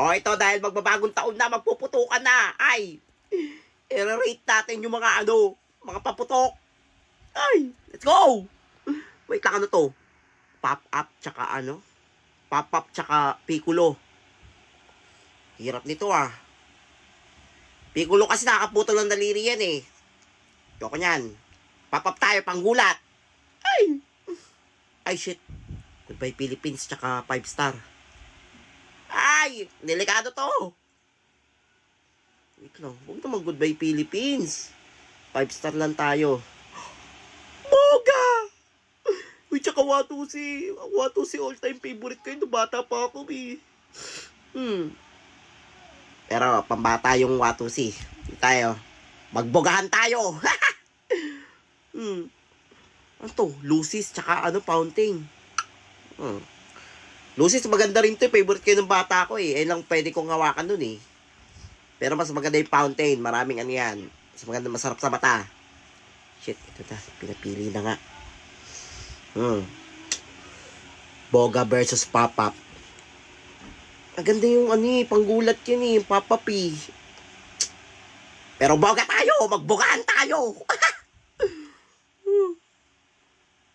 O ito, dahil magbabagong taon na, magpuputukan na. Ay, i-rate natin yung mga mga paputok. Ay, let's go! Wait lang, ano to? Pop-up tsaka Pop-up tsaka Piccolo. Hirap nito ah. Piccolo kasi nakakaputol ng daliri yan eh. Yoko nyan. Pop-up tayo, panggulat. Ay! Ay shit. Goodbye Philippines tsaka 5 star. Ay! Delikado to. Wait lang. Huwag naman goodbye Philippines. 5 star lang tayo. Boga! Uy, tsaka Watusi. Watusi all time favorite ko yun. Bata pa ako eh. Pero pambata yung Watusi. Tayo. Magbogahan tayo. Ano to? Lucis tsaka Fountain. Lucis maganda rin to. Favorite ko ng bata ko eh. Lang pwede kong hawakan dun eh. Pero mas maganda yung Fountain. Maraming yan. Mas maganda, masarap sa mata. Shit, ito na. Pinapili na nga. Boga versus Pop-up. Maganda yung panggulat yan eh. Pop-up eh. Pero boga tayo! Magbogaan tayo!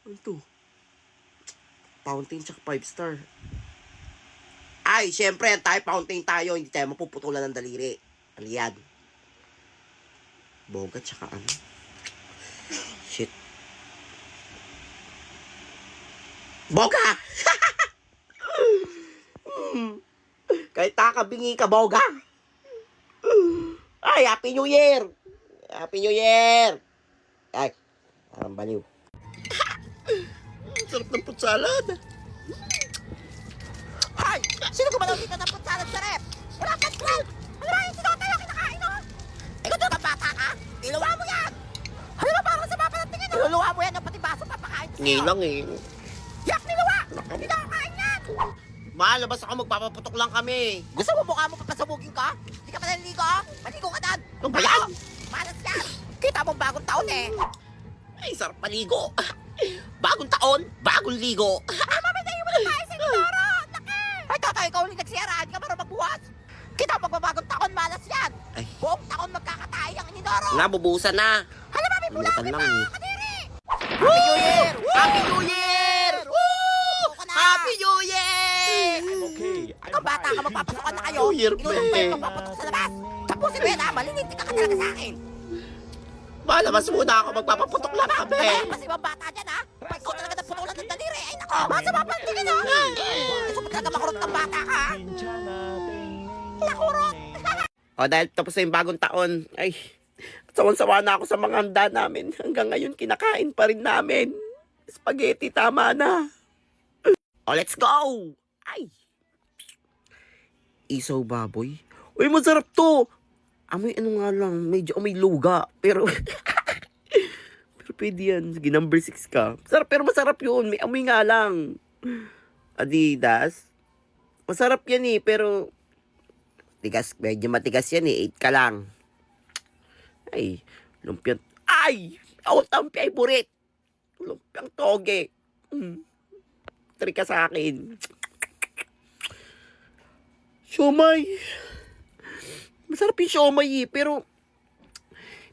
Ano to? Fountain tsaka 5 star. Ay, syempre, tayo Fountain tayo. Hindi tayo mapuputulan ng daliri. Ano yan? Boga tsaka Shit. Boga! Kahit takabingi ka, boga! Ay, Happy New Year! Happy New Year! Ay, parang baliw. Sarap ng putsalad. Hay! Sino gumalaw dito ng putsalad sa rep? Wala ka trip! Ano ba yung sinote yung kinakain, no? Ikaw doon, bata ka? Iluwa mo yan! Ano ba parang sa mapa ng tingin, no? Iluluwa mo yan ng pati baso papakain ko sa'yo. Ngilang eh. Yak, niluwa! Hindi na kakain yan! Mahal, labas ako, magpapaputok lang kami. Gusto mo mukha mo papasabugin ka? Hindi ka pa naliligo? Maligo ka dan! Ano ba yan? Malas yan! Kita mong bagong taon eh! Ay, sarap maligo. Bagong taon, bagong ligo. Ay, mamitayin mo na tayo sa Inodoro! Laki! Ay, tatay, ikaw ulit nagsiyara. Hindi ka marunong magbuwas. Kita mo magbabagong taon, malas yan. Ay. Buong taon magkakatay ang Inodoro. Nabubusan na. Hala, mami, pula Bunutan kita, lang eh. kadiri! Happy New Year! Happy New Year! Woo! Happy New Year! Okay, Ikaw bata ka, magpapasukan na kayo. New Year, Inulong ko be. yung magpapatok sa labas. Tapusin mo yan, ha? Malilintik ka talaga sa akin. Malabas muna ako, magpapaputok lang kami. Ay, mas ibang bata dyan, ha? Pag ikaw talaga naputulan ng daliri, ay nako, masama pa ang tingin, ha? Gusto mo talaga makurot ng bata ka, ha? Nakurot! O, dahil tapos na yung bagong taon, ay, sawan-sawa na ako sa mga handa namin. Hanggang ngayon, kinakain pa rin namin. Spaghetti, tama na. O, let's go! Ay! Isaw baboy. Uy, masarap to! Amoy nga lang, medyo amoy luga. Pero, pero pwede yan. Sige, number 6 ka. Sarap, pero masarap yun. May amoy nga lang. Adidas. Masarap yan eh, pero tigas, medyo matigas yan eh. 8 ka lang. Ay, lumpiang, ay! Out ang favorite. Lumpiang toge. 3 ka sa akin. Siomay. Masarap yung siomay eh, pero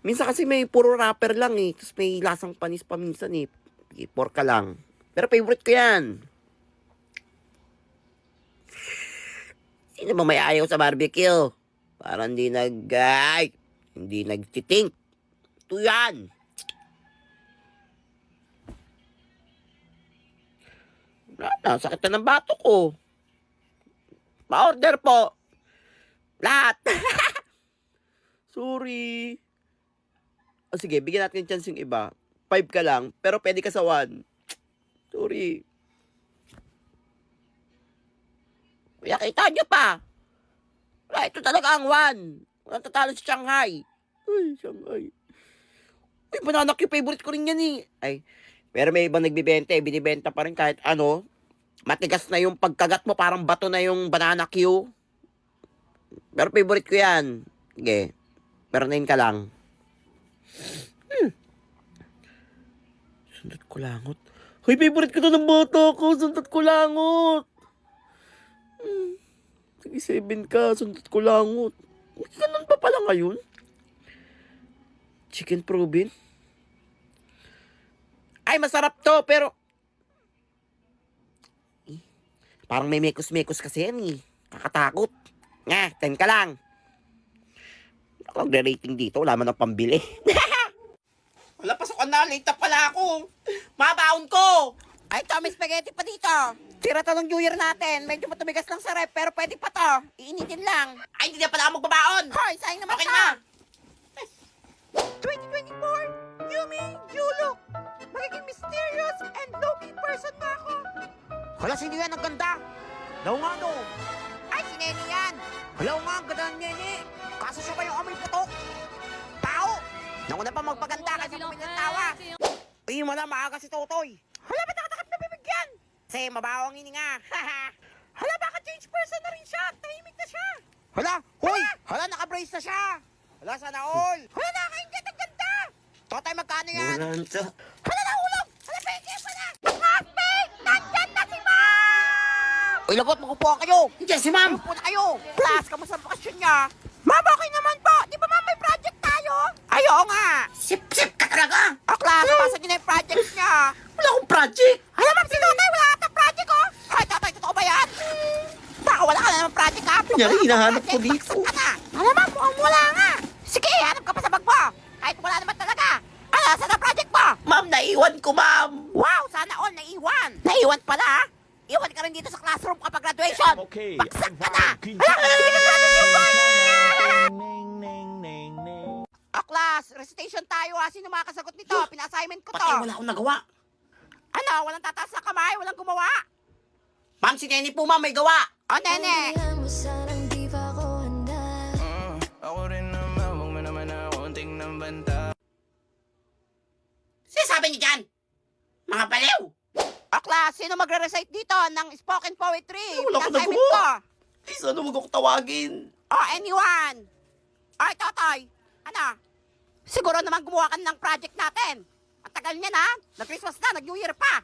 minsan kasi may puro wrapper lang eh. Tapos may lasang panis pa minsan eh. Pork ka lang. Pero favorite ko yan. Sino ba may ayaw sa barbecue? Parang hindi hindi nagtitink. Ito yan. Wala, sakit na ng bato ko. Pa-order po. Lahat. Sorry. O sige, bigyan natin yung chance yung iba. 5 ka lang, pero pwede ka sa 1. Sorry. Kuya, kita nyo pa. Wala, ito talaga ang 1. Walang tatalo sa Shanghai. Ay, Shanghai. Ay, banana Q, favorite ko rin yan eh. Ay, pero may ibang nagbibenta eh. Binibenta pa rin kahit ano. Matigas na yung pagkagat mo, parang bato na yung banana Q. Pero favorite ko yan. Sige. Pero nain ka lang. Sundot ko langot. Hoy, favorite ko to ng bata ko. Sundot ko langot. Nag-7 ka, sundot ko langot. Ganun pa pala ngayon? Chicken protein? Ay, masarap to, pero... Parang may mekos-mekos kasi yan eh. Kakatakot. Nga, 10 ka lang. Ako nagre-rating dito, wala man ang pambili. Wala, pasokan na, late na pala ako. Mabaon ko! Ay, ito, may spaghetti pa dito. Tira to ng New Year natin. Medyo matumigas lang sa rep, pero pwede pa to. Iinitin lang. Ay, hindi na pala ako magbabaon. Hoy, sayang naman Okay ka. na. 2024, Yumi, Yulo. Magiging mysterious and low-key person na ako. Hala, sino yan? Ang ganda. Daw nga no. Ay, si Nene yan. Hala nga, ang ganda ng Nene. Kaso siya ba yung amoy putok? Tao. Nauna pa magpaganda kasi bumili ng tawa. Uy, mala, maaga si Totoy. Hala, ba't nakatakip na bibigyan? Kasi mabaho ang hininga. Hala, baka change person na rin siya. Tahimik na siya. Hala, hoy. Hala, naka-brace na siya. Hala, sana all. Hala, nakakaingit. Ang ganda. Totoy, magkano yan? Hala, nahulog. Hala, peke pala. Plastic! Nandyan na si Ma'am! Uy, lagot, makupuha kayo. Diyan si ma'am. Makupuha na kayo. Plus, kamusta ang bakasyon niya? Ma'am, okay naman po. Di ba ma'am, may project tayo? Ay, oo nga. Sip-sip ka talaga. O, class, pasa niyo na yung projects niya. Wala akong project. Hala, ma'am, si Totoy, wala ka ng project, oh. Ay, Totoy, totoo ba yan? Baka wala ka na ng project, ha? Kunyari, hinahanap ko dito. Baksak ka na. Hala, ma'am, mukhang wala nga. Sige, hanap ka pa sa bag mo. Kahit wala naman talaga. Ano, saan ang project mo? Ma'am, naiwan ko, ma'am. Wow, sana all naiwan. Naiwan pala, ha? Iwan ka rin dito sa classroom kapag graduation. Okay. Baksak ka na. Hala, hindi ka graduate yung boy. O, class, recitation tayo, ha? Sino makakasagot nito? Pina-assignment ko to. Patay, wala akong nagawa. Ano, walang tataas na kamay, walang gumawa. Ma'am, si Nenny po, ma'am, may gawa. O, nene. Mo sanang di pa ako handa. Ako rin naman, huwag mo naman ako tingnan banta. Sinasabi niyo dyan? Mga baliw. O, class, sino magre-recite dito ng spoken poetry? Wala ko Pina-assignment nagawa. ko. Ay, sana huwag ako tawagin. O, anyone. Ay, Totoy. Ano? Siguro naman gumawa ka ng project natin. Ang tagal niya na. Nag-Christmas na, nag-New Year pa.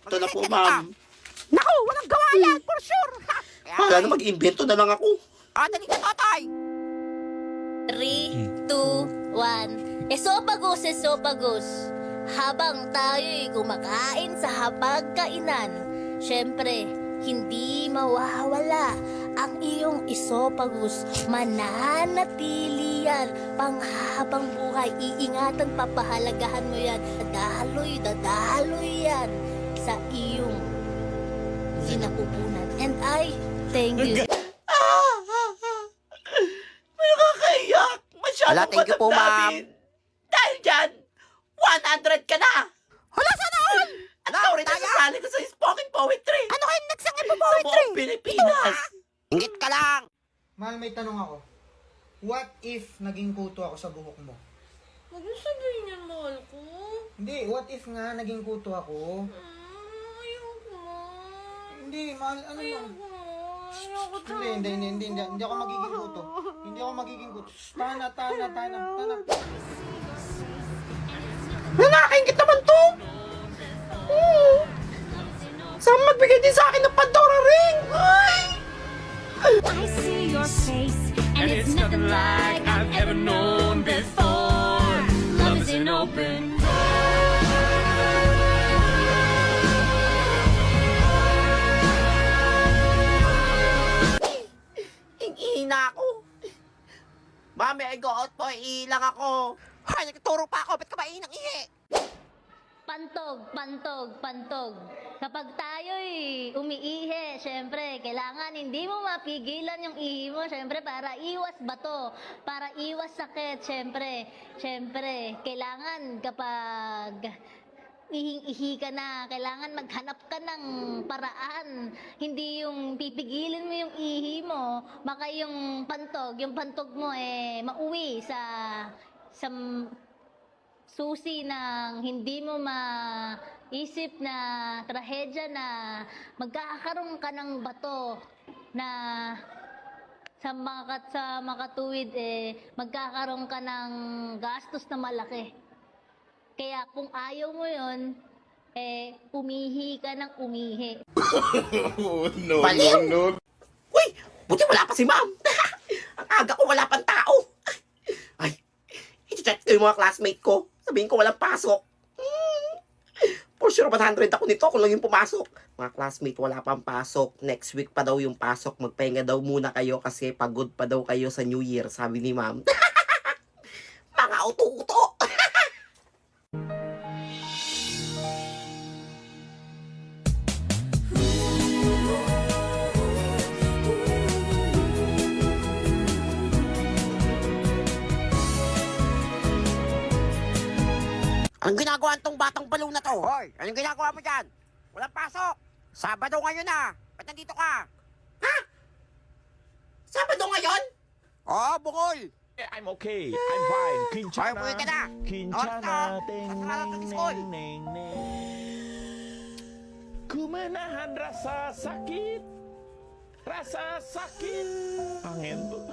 Ito na po, Mag-recite ka ma'am. dito. Naku, walang gawa yan, for sure. Ha? Kaya, Wala na, mag-invento na lang ako. O, dali ka, Totoy. 3, 2, 1. Esophagus. Habang tayo'y kumakain sa hapagkainan, syempre, hindi mawawala ang iyong esophagus. Mananatili yan panghabang buhay. Iingatan, papahalagahan mo yan. Dadaloy yan sa iyong sinapupunan. And I thank you. May nakakaiyak. Masyadong Hala, thank you po, madamdamin. Dahil dyan, 100 ka na. Hala, sana all. At ikaw rin Tayo. nasasali ko sa spoken poetry. Ano kayo nagsangit mo Sa poetry? buong Pilipinas. Ingit ka lang. Mahal, may tanong ako. What if naging kuto ako sa buhok mo? Huwag mo sabihin yan, mahal ko. Hindi, what if nga naging kuto ako? Ayoko. Hindi, mahal, ano lang? Ayoko Hindi ako magiging kuto. Hindi ako magiging kuto. Shh, Tana. Nakakaingit naman to. Saan magbigay din sa akin ng Pandora ring? Ay! I see your face, and it's nothing like I've ever known before. Love is an open Hihina ako. Mami, I go out po. Iilang ako. Ay, nagtuturo pa ako. Ba't ka ba inang ihi? Pantog. Kapag tayo'y umiihi, syempre, kailangan hindi mo mapigilan yung ihi mo, syempre, para iwas bato, para iwas sakit, syempre, kailangan kapag ihing-ihi ka na, kailangan maghanap ka ng paraan, hindi yung pipigilin mo yung ihi mo, baka yung pantog mo mauwi sa susi ng hindi mo maisip na trahedya na magkakaroon ka ng bato na sa makatuwid magkakaroon ka ng gastos na malaki. Kaya kung ayaw mo yun, umihi ka ng umihi. Baliw! Uy! Buti wala pa si ma'am. Ang aga ko, wala pang tao. Ay, i-check ko yung mga classmate ko. Sabihin ko walang pasok. For sure, 100 ako nito kung lang yung pumasok. Mga classmate, wala pang pasok. Next week pa daw yung pasok. Magpahinga daw muna kayo kasi pagod pa daw kayo sa New Year, sabi ni ma'am. Mga uto-uto. Anong ginagawa nitong batang baliw na to? Hoy, anong ginagawa mo dyan? Walang pasok. Sabado ngayon na. Ba't nandito ka? Sabado ngayon? Oo, bukol. I'm okay. I'm fine. Hoy, Kinchana. umuwi ka na. Kinchana. Ting, Pasok na ning, sa school. ning, ning. Ku menahan rasa sakit. Rasa sakit. Angin tuh.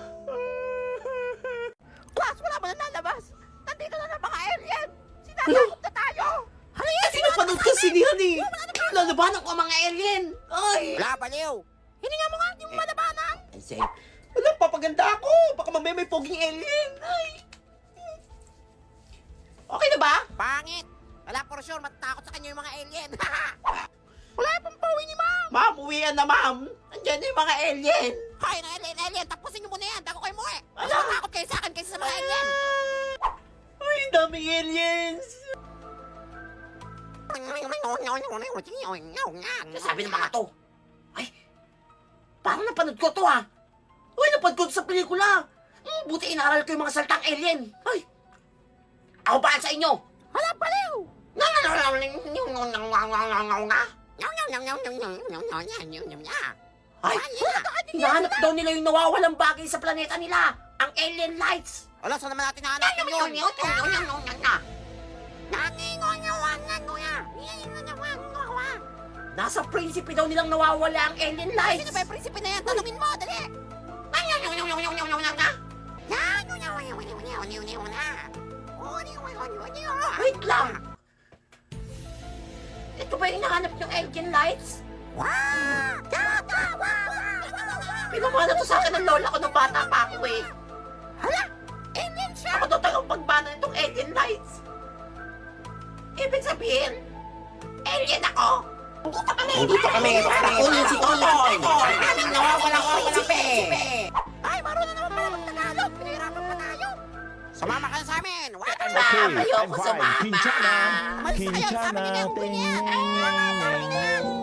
Class, wala mo na lalabas. Nandito na ng mga alien. Sinasakot na tayo. Halika, Kasi napanood ko si Nihan eh. Lalabanan ko ang mga alien. Ay! Wala, baliw. Hininga mo nga, hindi mo malabanan. Ay, Seb. Wala, papaganda ako. Baka mamaya may poging alien. Ay. Okay na ba? Pangit. Wala for sure, matatakot sa kanya yung mga alien. Wala pang pauwi ni ma'am. Ma'am, uwian na ma'am. Andiyan na yung mga alien. Hoy, na alien. Tapusin niyo muna yan. Bago kayo umuwi. Mas matakot kayo sa akin kaysa sa mga alien. Ay, daming aliens. Sabi ng mga to. Ay, parang napanood ko to ah. Uy, napanood ko to sa pelikula. Buti inaral ko yung mga saltang alien. Ay, ako ba sa inyo? Wala, baliw. Ay, hinahanap daw nila yung nawawalang bagay sa planeta nila. Ang alien lights. Wala, saan naman natin nahanapin yun? Nasa prinsipe daw nilang nawawala ang alien lights. Sino ba yung prinsipe na yan? Tanungin mo, dali! Wait lang. Ito ba yung hinahanap yung alien lights? Pinamana to sa akin ng lola ko nung bata pa ako eh. Hala! Alien siya! Ako daw talagang pagbana nitong alien lights. Ibig sabihin, alien ako. Nandito kami para kunin si Totoy. Ang aming nawawalang prinsipe. Ay, marunong naman pala mag-Tagalog! Pinahirapan pa tayo! Sumama ka na sa amin! I'm okay. I'm Ayoko fine. sumama. Kinchana. Malis na kayo! Sabi niyo na yung Kinchana. uwi Ting, niya! ning, ning, ning.